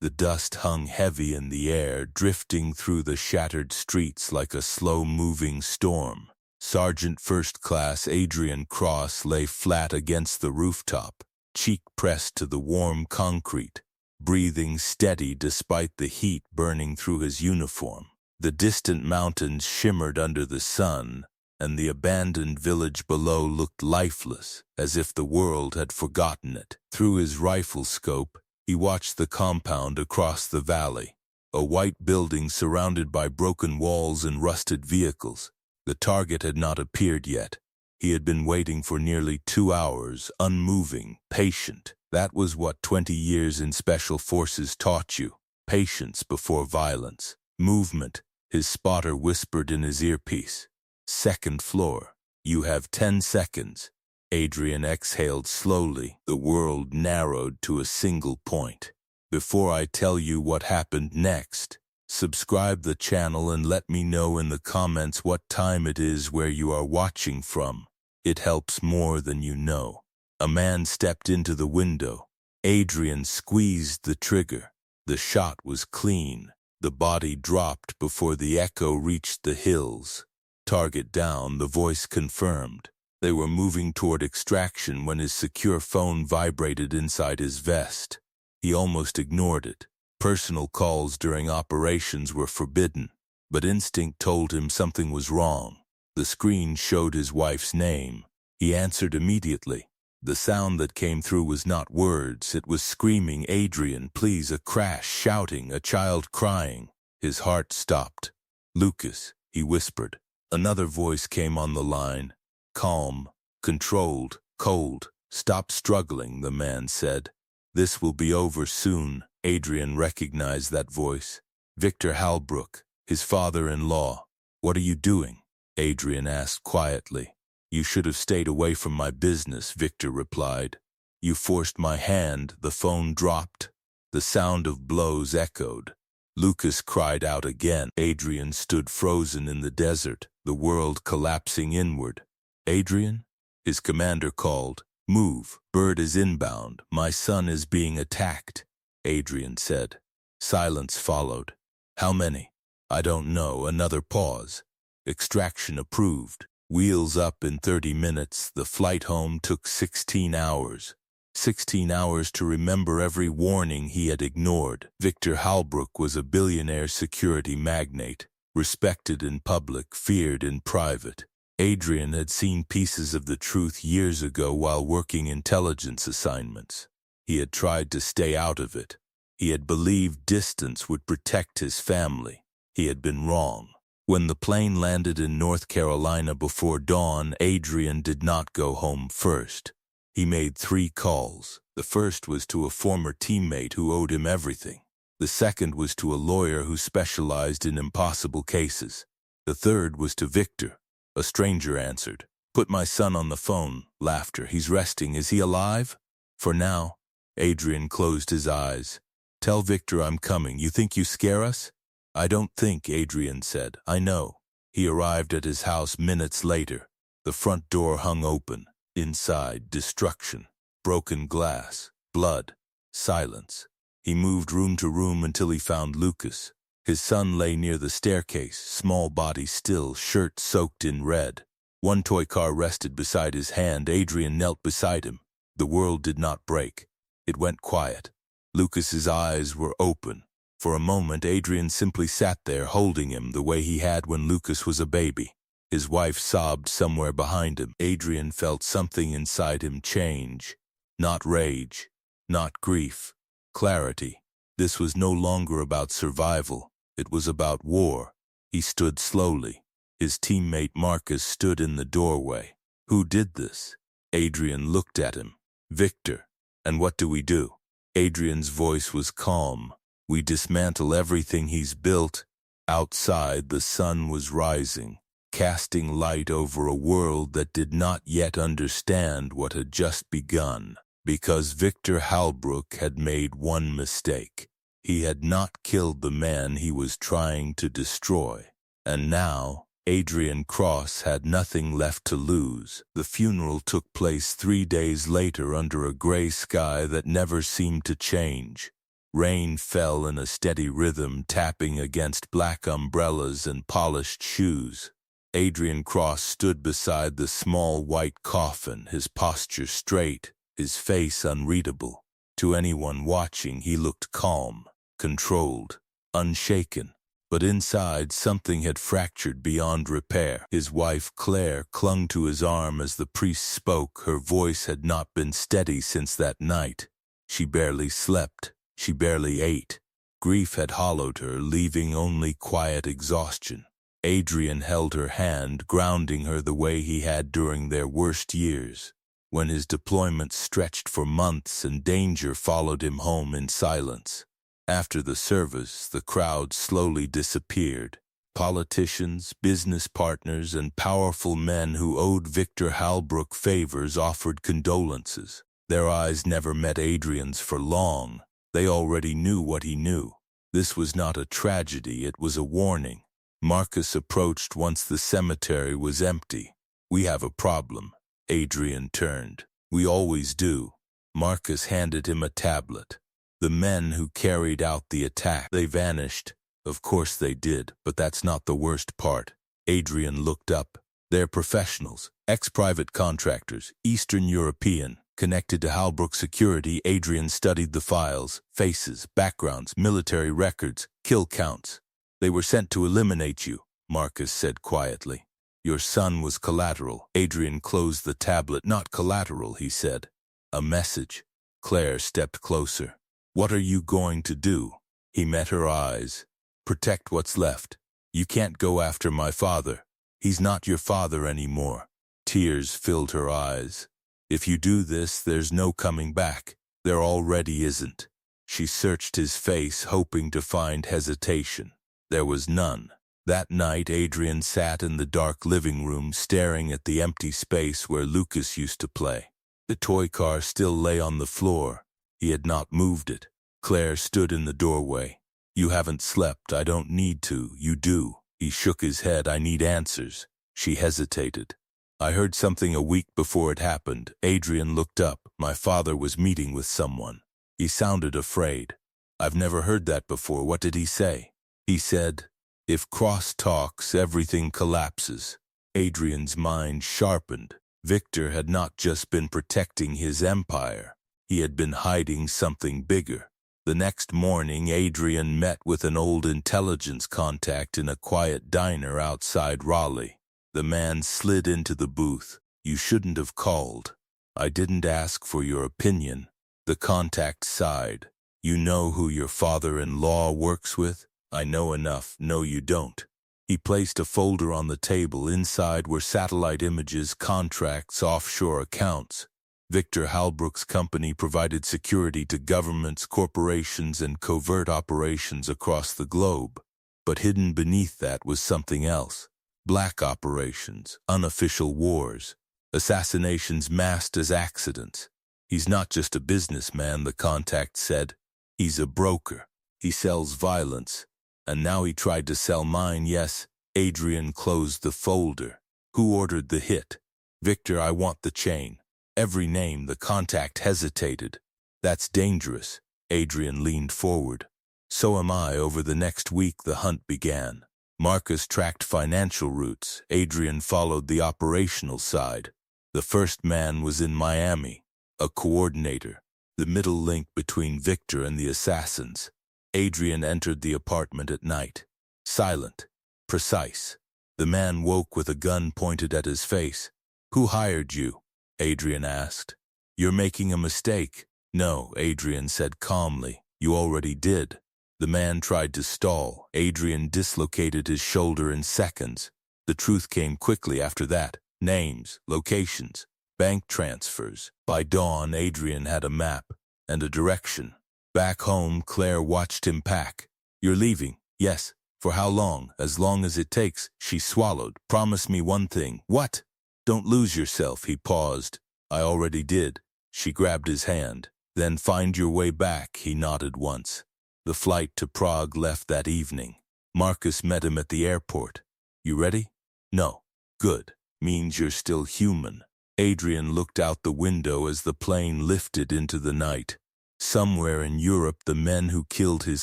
The dust hung heavy in the air, drifting through the shattered streets like a slow-moving storm. Sergeant First Class Adrian Cross lay flat against the rooftop, cheek pressed to the warm concrete, breathing steady despite the heat burning through his uniform. The distant mountains shimmered under the sun, and the abandoned village below looked lifeless, as if the world had forgotten it. Through his rifle scope, he watched the compound across the valley, a white building surrounded by broken walls and rusted vehicles. The target had not appeared yet. He had been waiting for nearly 2 hours, unmoving, patient. That was what 20 years in Special Forces taught you. Patience before violence. Movement, his spotter whispered in his earpiece. Second floor. You have 10 seconds. Adrian exhaled slowly. The world narrowed to a single point. Before I tell you what happened next, subscribe the channel and let me know in the comments what time it is where you are watching from. It helps more than you know. A man stepped into the window. Adrian squeezed the trigger. The shot was clean. The body dropped before the echo reached the hills. Target down, the voice confirmed. They were moving toward extraction when his secure phone vibrated inside his vest. He almost ignored it. Personal calls during operations were forbidden, but instinct told him something was wrong. The screen showed his wife's name. He answered immediately. The sound that came through was not words, it was screaming, "Adrian, please," a crash, shouting, a child crying. His heart stopped. "Lucas," he whispered. Another voice came on the line. Calm, controlled, cold. "Stop struggling," the man said. "This will be over soon." Adrian recognized that voice. Victor Halbrook, his father-in-law. "What are you doing?" Adrian asked quietly. "You should have stayed away from my business," Victor replied. "You forced my hand." The phone dropped. The sound of blows echoed. Lucas cried out again. Adrian stood frozen in the desert, the world collapsing inward. "Adrian?" His commander called. "Move. Bird is inbound. My son is being attacked," Adrian said. Silence followed. "How many?" "I don't know." Another pause. "Extraction approved. Wheels up in 30 minutes. The flight home took 16 hours. 16 hours to remember every warning he had ignored. Victor Halbrook was a billionaire security magnate, respected in public, feared in private. Adrian had seen pieces of the truth years ago while working intelligence assignments. He had tried to stay out of it. He had believed distance would protect his family. He had been wrong. When the plane landed in North Carolina before dawn, Adrian did not go home first. He made 3 calls. The first was to a former teammate who owed him everything. The second was to a lawyer who specialized in impossible cases. The third was to Victor. A stranger answered. "Put my son on the phone." Laughter. "He's resting. Is he alive?" "For now." Adrian closed his eyes. "Tell Victor I'm coming. You think you scare us?" "I don't think," Adrian said. "I know." He arrived at his house minutes later. The front door hung open. Inside, destruction. Broken glass. Blood. Silence. He moved room to room until he found Lucas. His son lay near the staircase, small body still, shirt soaked in red. One toy car rested beside his hand. Adrian knelt beside him. The world did not break. It went quiet. Lucas's eyes were open. For a moment, Adrian simply sat there, holding him the way he had when Lucas was a baby. His wife sobbed somewhere behind him. Adrian felt something inside him change. Not rage, not grief. Clarity. This was no longer about survival. It was about war. He stood slowly. His teammate Marcus stood in the doorway. "Who did this?" Adrian looked at him. "Victor." "And what do we do?" Adrian's voice was calm. "We dismantle everything he's built." Outside, the sun was rising, casting light over a world that did not yet understand what had just begun. Because Victor Halbrook had made one mistake. He had not killed the man he was trying to destroy. And now, Adrian Cross had nothing left to lose. The funeral took place 3 days later under a gray sky that never seemed to change. Rain fell in a steady rhythm, tapping against black umbrellas and polished shoes. Adrian Cross stood beside the small white coffin, his posture straight, his face unreadable. To anyone watching, he looked calm, controlled, unshaken. But inside, something had fractured beyond repair. His wife, Claire, clung to his arm as the priest spoke. Her voice had not been steady since that night. She barely slept. She barely ate. Grief had hollowed her, leaving only quiet exhaustion. Adrian held her hand, grounding her the way he had during their worst years, when his deployment stretched for months and danger followed him home in silence. After the service, the crowd slowly disappeared. Politicians, business partners, and powerful men who owed Victor Halbrook favors offered condolences. Their eyes never met Adrian's for long. They already knew what he knew. This was not a tragedy, it was a warning. Marcus approached once the cemetery was empty. "We have a problem." Adrian turned. "We always do." Marcus handed him a tablet. "The men who carried out the attack, they vanished." "Of course they did, but that's not the worst part." Adrian looked up. "They're professionals, ex-private contractors, Eastern European, connected to Halbrook security." Adrian studied the files, faces, backgrounds, military records, kill counts. "They were sent to eliminate you," Marcus said quietly. "Your son was collateral." Adrian closed the tablet. "Not collateral," he said. "A message." Claire stepped closer. "What are you going to do?" He met her eyes. "Protect what's left. You can't go after my father. He's not your father anymore." Tears filled her eyes. "If you do this, there's no coming back. There already isn't." She searched his face, hoping to find hesitation. There was none. That night, Adrian sat in the dark living room, staring at the empty space where Lucas used to play. The toy car still lay on the floor. He had not moved it. Claire stood in the doorway. "You haven't slept. I don't need to. You do." He shook his head. "I need answers." She hesitated. "I heard something a week before it happened." Adrian looked up. "My father was meeting with someone. He sounded afraid." "I've never heard that before. What did he say?" "He said, if Cross talks, everything collapses." Adrian's mind sharpened. Victor had not just been protecting his empire. He had been hiding something bigger. The next morning, Adrian met with an old intelligence contact in a quiet diner outside Raleigh. The man slid into the booth. "You shouldn't have called. I didn't ask for your opinion." The contact sighed. "You know who your father-in-law works with?" "I know enough." "No, you don't." He placed a folder on the table. Inside were satellite images, contracts, offshore accounts. Victor Halbrook's company provided security to governments, corporations, and covert operations across the globe. But hidden beneath that was something else. Black operations, unofficial wars, assassinations masked as accidents. "He's not just a businessman," the contact said. "He's a broker. He sells violence. And now he tried to sell mine." "Yes." Adrian closed the folder. "Who ordered the hit?" "Victor, I want the chain." "Every name." The contact hesitated. "That's dangerous." Adrian leaned forward. "So am I." Over the next week, the hunt began. Marcus tracked financial routes. Adrian followed the operational side. The first man was in Miami, a coordinator, the middle link between Victor and the assassins. Adrian entered the apartment at night. Silent, precise. The man woke with a gun pointed at his face. "Who hired you?" Adrian asked. "You're making a mistake." "No," Adrian said calmly. "You already did." The man tried to stall. Adrian dislocated his shoulder in seconds. The truth came quickly after that. Names, locations, bank transfers. By dawn, Adrian had a map and a direction. Back home, Claire watched him pack. "You're leaving?" "Yes." "For how long?" "As long as it takes." She swallowed. "Promise me one thing." "What?" "Don't lose yourself." He paused. "I already did." She grabbed his hand. "Then find your way back." He nodded once. The flight to Prague left that evening. Marcus met him at the airport. "You ready?" "No." "Good. Means you're still human." Adrian looked out the window as the plane lifted into the night. Somewhere in Europe, the men who killed his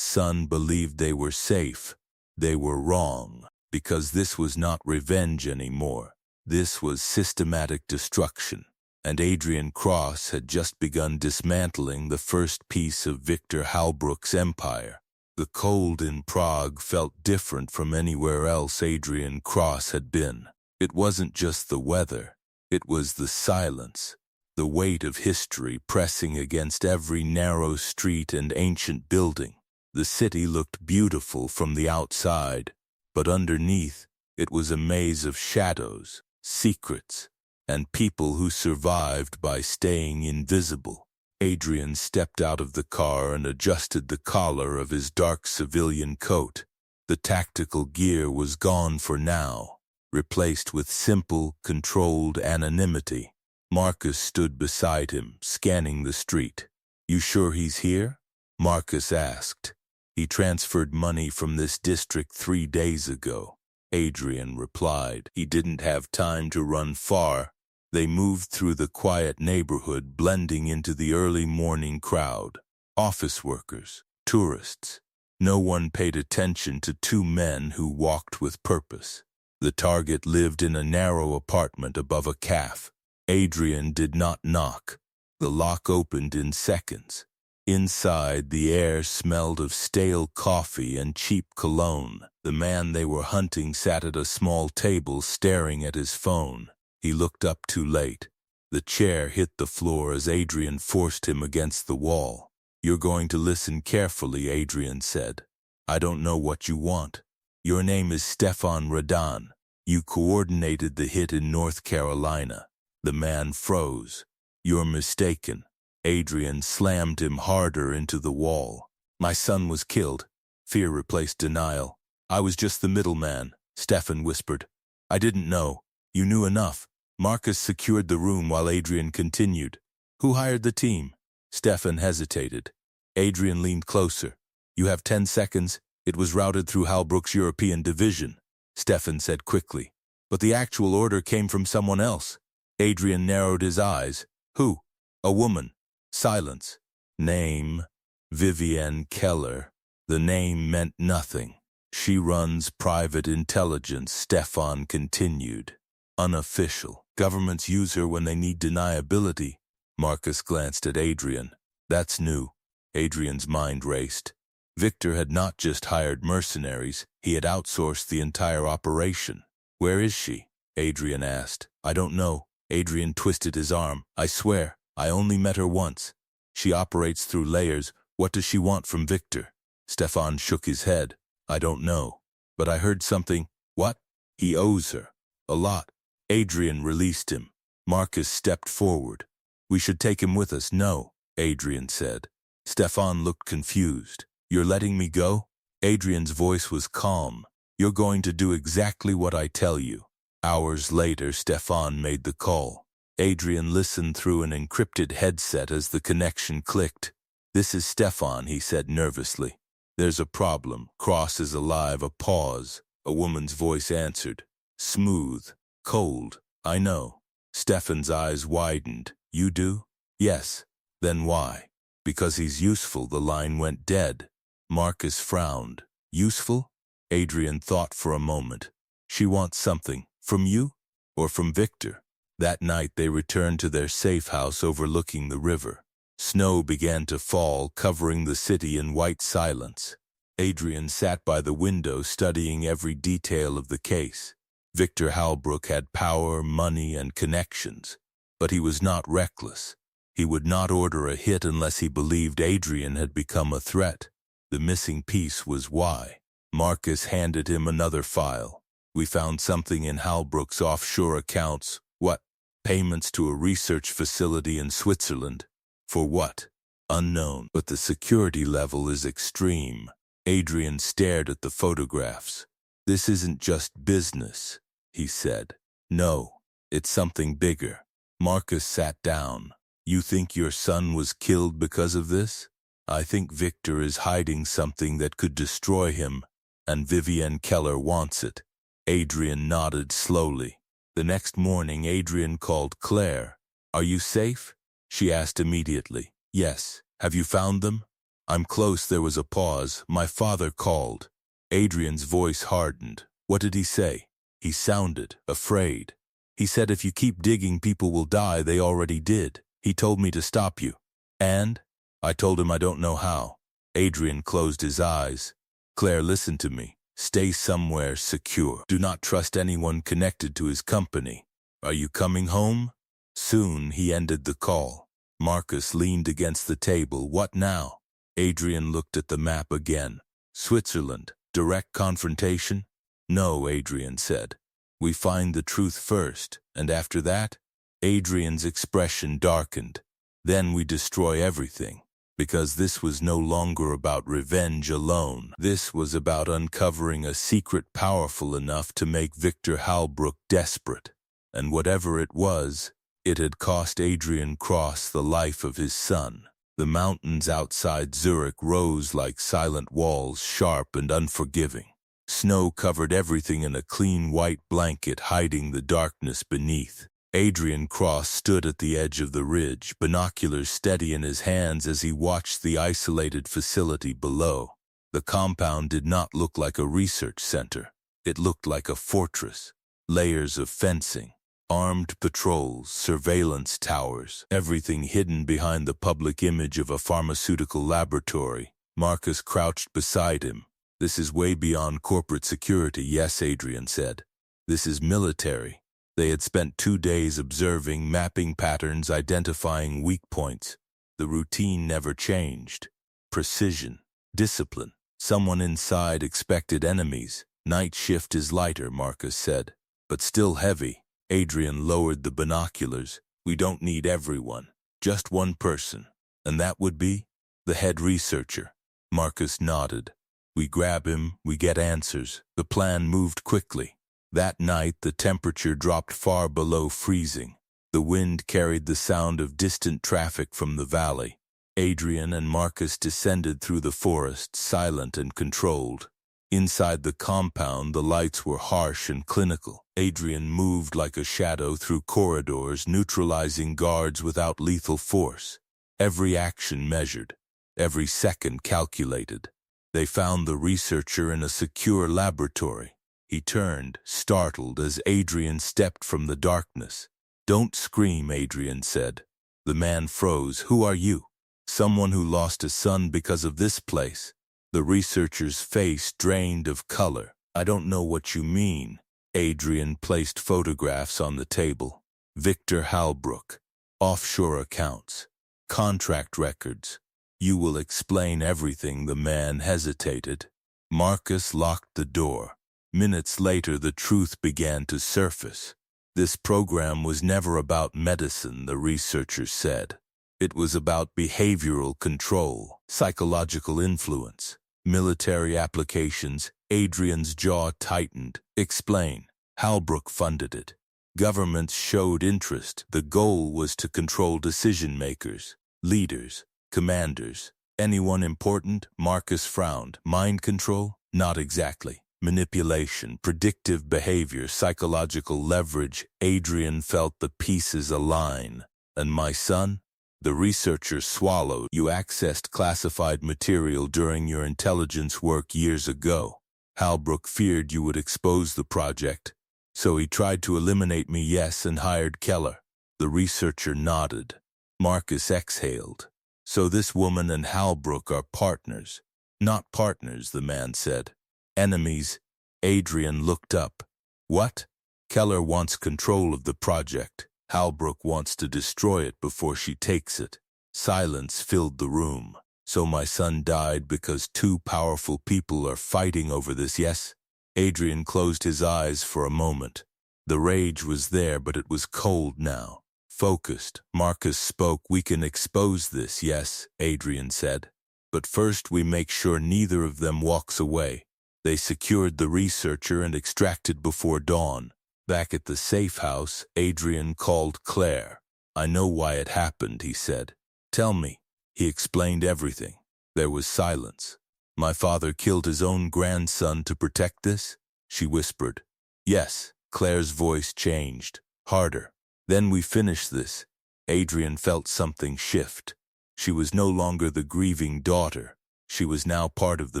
son believed they were safe. They were wrong, because this was not revenge anymore. This was systematic destruction, and Adrian Cross had just begun dismantling the first piece of Victor Halbrook's empire. The cold in Prague felt different from anywhere else Adrian Cross had been. It wasn't just the weather, it was the silence, the weight of history pressing against every narrow street and ancient building. The city looked beautiful from the outside, but underneath it was a maze of shadows, secrets, and people who survived by staying invisible. Adrian stepped out of the car and adjusted the collar of his dark civilian coat. The tactical gear was gone for now, replaced with simple, controlled anonymity. Marcus stood beside him, scanning the street. "You sure he's here?" Marcus asked. "He transferred money from this district 3 days ago." Adrian replied. He didn't have time to run far. They moved through the quiet neighborhood, blending into the early morning crowd. Office workers, tourists. No one paid attention to two men who walked with purpose. The target lived in a narrow apartment above a cafe. Adrian did not knock. The lock opened in seconds. Inside, the air smelled of stale coffee and cheap cologne. The man they were hunting sat at a small table staring at his phone. He looked up too late. The chair hit the floor as Adrian forced him against the wall. "You're going to listen carefully," Adrian said. "I don't know what you want. Your name is Stefan Radan. You coordinated the hit in North Carolina." The man froze. "You're mistaken." Adrian slammed him harder into the wall. "My son was killed." Fear replaced denial. "I was just the middleman," Stefan whispered. "I didn't know. You knew enough." Marcus secured the room while Adrian continued. "Who hired the team?" Stefan hesitated. Adrian leaned closer. "You have 10 seconds. It was routed through Halbrook's European division," Stefan said quickly. "But the actual order came from someone else." Adrian narrowed his eyes. "Who?" "A woman." Silence. "Name, Vivienne Keller." The name meant nothing. "She runs private intelligence," Stefan continued. "Unofficial. Governments use her when they need deniability." Marcus glanced at Adrian. "That's new." Adrian's mind raced. Victor had not just hired mercenaries, he had outsourced the entire operation. "Where is she?" Adrian asked. "I don't know." Adrian twisted his arm. "I swear, I only met her once. She operates through layers. What does she want from Victor?" Stefan shook his head. "I don't know. But I heard something." "What?" "He owes her. A lot." Adrian released him. Marcus stepped forward. "We should take him with us." "No," Adrian said. Stefan looked confused. "You're letting me go?" Adrian's voice was calm. "You're going to do exactly what I tell you." Hours later, Stefan made the call. Adrian listened through an encrypted headset as the connection clicked. "This is Stefan," he said nervously. "There's a problem. Cross is alive." A pause. A woman's voice answered. Smooth. Cold. "I know." Stefan's eyes widened. "You do?" "Yes." "Then why?" "Because he's useful." The line went dead. Marcus frowned. "Useful?" Adrian thought for a moment. "She wants something. From you? Or from Victor?" That night they returned to their safe house overlooking the river. Snow began to fall, covering the city in white silence. Adrian sat by the window studying every detail of the case. Victor Halbrook had power, money, and connections, but he was not reckless. He would not order a hit unless he believed Adrian had become a threat. The missing piece was why. Marcus handed him another file. "We found something in Halbrook's offshore accounts." "What?" "Payments to a research facility in Switzerland." "For what?" "Unknown, but the security level is extreme." Adrian stared at the photographs. "This isn't just business," he said. "No, it's something bigger." Marcus sat down. "You think your son was killed because of this?" "I think Victor is hiding something that could destroy him, and Vivienne Keller wants it." Adrian nodded slowly. The next morning, Adrian called Claire. "Are you safe?" She asked immediately. "Yes." Have you found them? I'm close. There was a pause. My father called. Adrian's voice hardened. What did he say? He sounded afraid. He said if you keep digging, people will die. They already did. He told me to stop you. And? I told him I don't know how. Adrian closed his eyes. Claire, listen to me. Stay somewhere secure. Do not trust anyone connected to his company. Are you coming home? Soon he ended the call. Marcus leaned against the table. What now? Adrian looked at the map again. Switzerland. Direct confrontation? No, Adrian said. We find the truth first, and after that? Adrian's expression darkened. Then we destroy everything. Because this was no longer about revenge alone. This was about uncovering a secret powerful enough to make Victor Halbrook desperate. And whatever it was, it had cost Adrian Cross the life of his son. The mountains outside Zurich rose like silent walls, sharp and unforgiving. Snow covered everything in a clean white blanket, hiding the darkness beneath. Adrian Cross stood at the edge of the ridge, binoculars steady in his hands as he watched the isolated facility below. The compound did not look like a research center. It looked like a fortress. Layers of fencing, armed patrols, surveillance towers, everything hidden behind the public image of a pharmaceutical laboratory. Marcus crouched beside him. This is way beyond corporate security, yes, Adrian said. This is military. They had spent 2 days observing, mapping patterns, identifying weak points. The routine never changed. Precision, discipline. Someone inside expected enemies. Night shift is lighter, Marcus said, but still heavy. Adrian lowered the binoculars. We don't need everyone, just one person. And that would be? The head researcher. Marcus nodded. We grab him, we get answers. The plan moved quickly. That night, the temperature dropped far below freezing. The wind carried the sound of distant traffic from the valley. Adrian and Marcus descended through the forest, silent and controlled. Inside the compound, the lights were harsh and clinical. Adrian moved like a shadow through corridors, neutralizing guards without lethal force. Every action measured, every second calculated. They found the researcher in a secure laboratory. He turned, startled, as Adrian stepped from the darkness. Don't scream, Adrian said. The man froze. Who are you? Someone who lost a son because of this place. The researcher's face drained of color. I don't know what you mean. Adrian placed photographs on the table. Victor Halbrook. Offshore accounts. Contract records. You will explain everything. The man hesitated. Marcus locked the door. Minutes later, the truth began to surface. This program was never about medicine, the researcher said. It was about behavioral control, psychological influence, military applications. Adrian's jaw tightened. Explain. Halbrook funded it. Governments showed interest. The goal was to control decision-makers, leaders, commanders. Anyone important? Marcus frowned. Mind control? Not exactly. Manipulation, predictive behavior, psychological leverage. Adrian felt the pieces align. And my son? The researcher swallowed. You accessed classified material during your intelligence work years ago. Halbrook feared you would expose the project. So he tried to eliminate me, yes, and hired Keller. The researcher nodded. Marcus exhaled. So this woman and Halbrook are partners. Not partners, the man said. Enemies. Adrian looked up. What? Keller wants control of the project. Halbrook wants to destroy it before she takes it. Silence filled the room. So my son died because 2 powerful people are fighting over this, yes? Adrian closed his eyes for a moment. The rage was there, but it was cold now. Focused. Marcus spoke. We can expose this, yes, Adrian said. But first we make sure neither of them walks away. They secured the researcher and extracted before dawn. Back at the safe house, Adrian called Claire. I know why it happened, he said. Tell me. He explained everything. There was silence. My father killed his own grandson to protect this? She whispered. Yes. Claire's voice changed. Harder. Then we finish this. Adrian felt something shift. She was no longer the grieving daughter. She was now part of the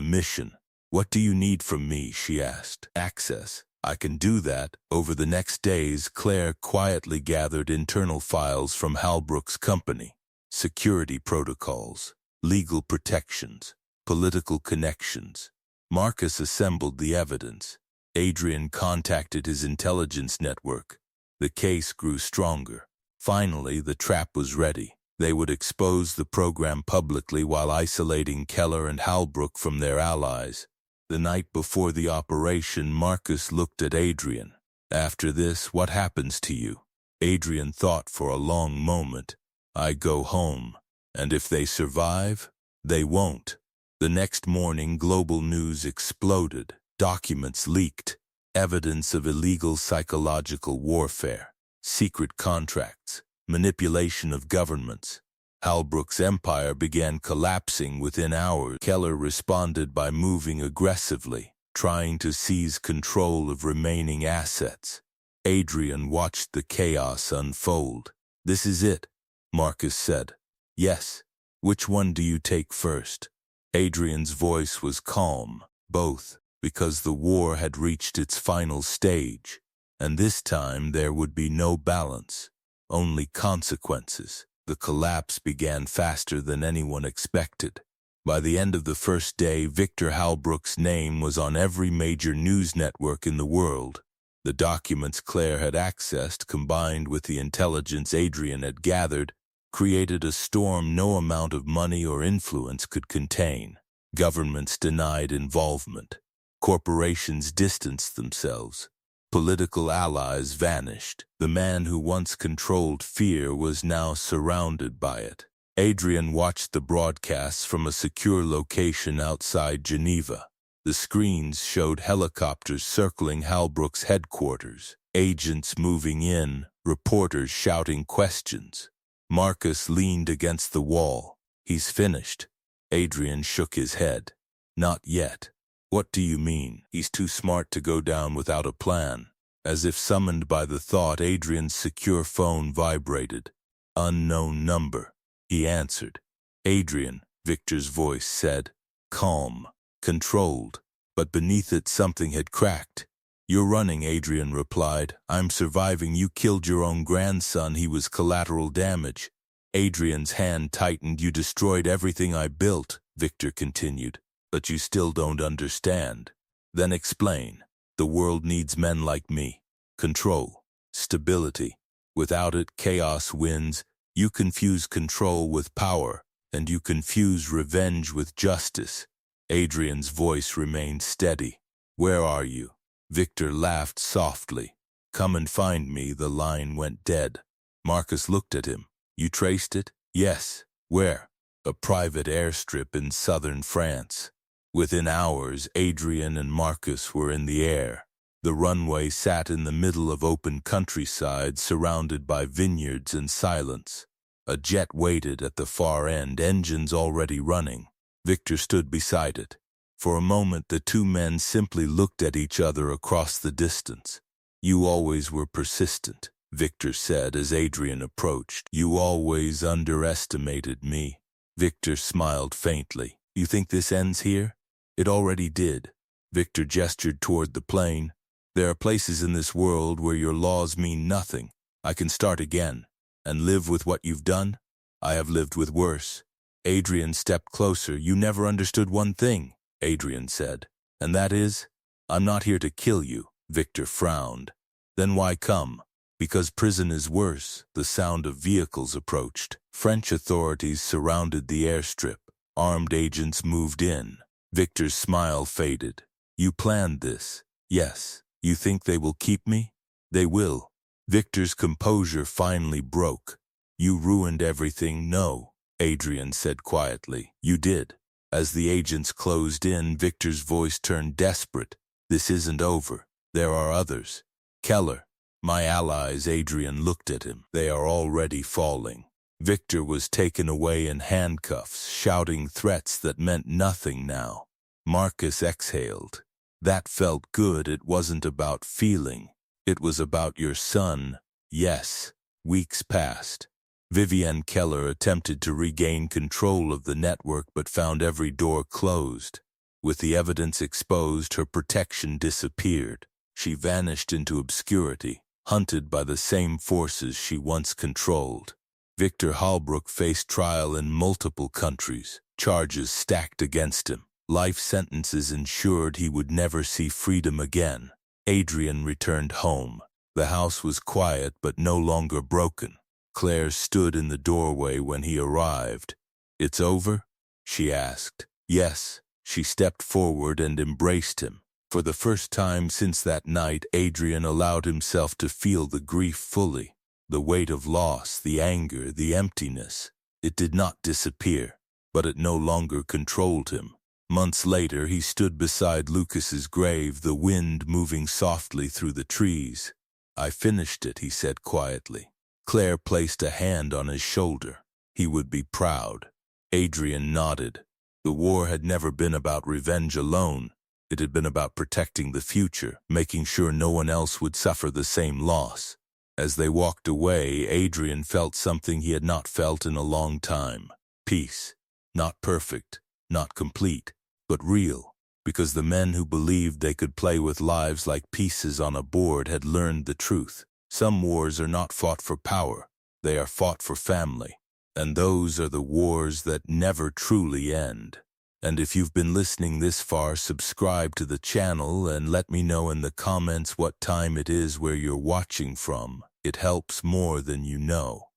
mission. "What do you need from me?" she asked. "Access. I can do that." Over the next days, Claire quietly gathered internal files from Halbrook's company, security protocols, legal protections, political connections. Marcus assembled the evidence. Adrian contacted his intelligence network. The case grew stronger. Finally, the trap was ready. They would expose the program publicly while isolating Keller and Halbrook from their allies. The night before the operation, Marcus looked at Adrian. "After this, what happens to you?" Adrian thought for a long moment. "I go home, and if they survive, they won't." The next morning, global news exploded. Documents leaked, evidence of illegal psychological warfare, secret contracts, manipulation of governments. Halbrook's empire began collapsing within hours. Keller responded by moving aggressively, trying to seize control of remaining assets. Adrian watched the chaos unfold. "This is it," Marcus said. "Yes. Which one do you take first?" Adrian's voice was calm. "Both, because the war had reached its final stage, and this time there would be no balance, only consequences." The collapse began faster than anyone expected. By the end of the first day, Victor Halbrook's name was on every major news network in the world. The documents Claire had accessed, combined with the intelligence Adrian had gathered, created a storm no amount of money or influence could contain. Governments denied involvement. Corporations distanced themselves. Political allies vanished. The man who once controlled fear was now surrounded by it. Adrian watched the broadcasts from a secure location outside Geneva. The screens showed helicopters circling Halbrook's headquarters, agents moving in, reporters shouting questions. Marcus leaned against the wall. "He's finished." Adrian shook his head. "Not yet." "What do you mean?" "He's too smart to go down without a plan." As if summoned by the thought, Adrian's secure phone vibrated. "Unknown number." He answered. "Adrian," Victor's voice said. Calm, controlled, but beneath it something had cracked. "You're running," Adrian replied. "I'm surviving. You killed your own grandson. He was collateral damage." Adrian's hand tightened. "You destroyed everything I built," Victor continued. "But you still don't understand." "Then explain." "The world needs men like me. Control. Stability. Without it, chaos wins. You confuse control with power, and you confuse revenge with justice." Adrian's voice remained steady. "Where are you?" Victor laughed softly. "Come and find me." The line went dead. Marcus looked at him. "You traced it?" "Yes." "Where?" "A private airstrip in southern France." Within hours, Adrian and Marcus were in the air. The runway sat in the middle of open countryside, surrounded by vineyards and silence. A jet waited at the far end, engines already running. Victor stood beside it. For a moment, the two men simply looked at each other across the distance. "You always were persistent," Victor said as Adrian approached. "You always underestimated me." Victor smiled faintly. "You think this ends here?" "It already did." Victor gestured toward the plane. "There are places in this world where your laws mean nothing. I can start again. And live with what you've done? I have lived with worse." Adrian stepped closer. "You never understood one thing," Adrian said. "And that is, I'm not here to kill you." Victor frowned. "Then why come?" "Because prison is worse." The sound of vehicles approached. French authorities surrounded the airstrip. Armed agents moved in. Victor's smile faded. "You planned this?" "Yes." "You think they will keep me?" "They will." Victor's composure finally broke. "You ruined everything." "No," Adrian said quietly. "You did." As the agents closed in, Victor's voice turned desperate. "This isn't over. There are others." "Keller." "My allies." Adrian looked at him. "They are already falling." Victor was taken away in handcuffs, shouting threats that meant nothing now. Marcus exhaled. That felt good. It wasn't about feeling. It was about your son. Yes. Weeks passed. Vivienne Keller attempted to regain control of the network but found every door closed. With the evidence exposed, her protection disappeared. She vanished into obscurity, hunted by the same forces she once controlled. Victor Halbrook faced trial in multiple countries, charges stacked against him. Life sentences ensured he would never see freedom again. Adrian returned home. The house was quiet but no longer broken. Claire stood in the doorway when he arrived. "It's over?" she asked. "Yes." She stepped forward and embraced him. For the first time since that night, Adrian allowed himself to feel the grief fully. The weight of loss, the anger, the emptiness. It did not disappear, but it no longer controlled him. Months later, he stood beside Lucas's grave, the wind moving softly through the trees. "I finished it," he said quietly. Claire placed a hand on his shoulder. He would be proud. Adrian nodded. The war had never been about revenge alone. It had been about protecting the future, making sure no one else would suffer the same loss. As they walked away, Adrian felt something he had not felt in a long time. Peace. Not perfect, not complete, but real, because the men who believed they could play with lives like pieces on a board had learned the truth. Some wars are not fought for power, they are fought for family, and those are the wars that never truly end. And if you've been listening this far, subscribe to the channel and let me know in the comments what time it is where you're watching from. It helps more than you know.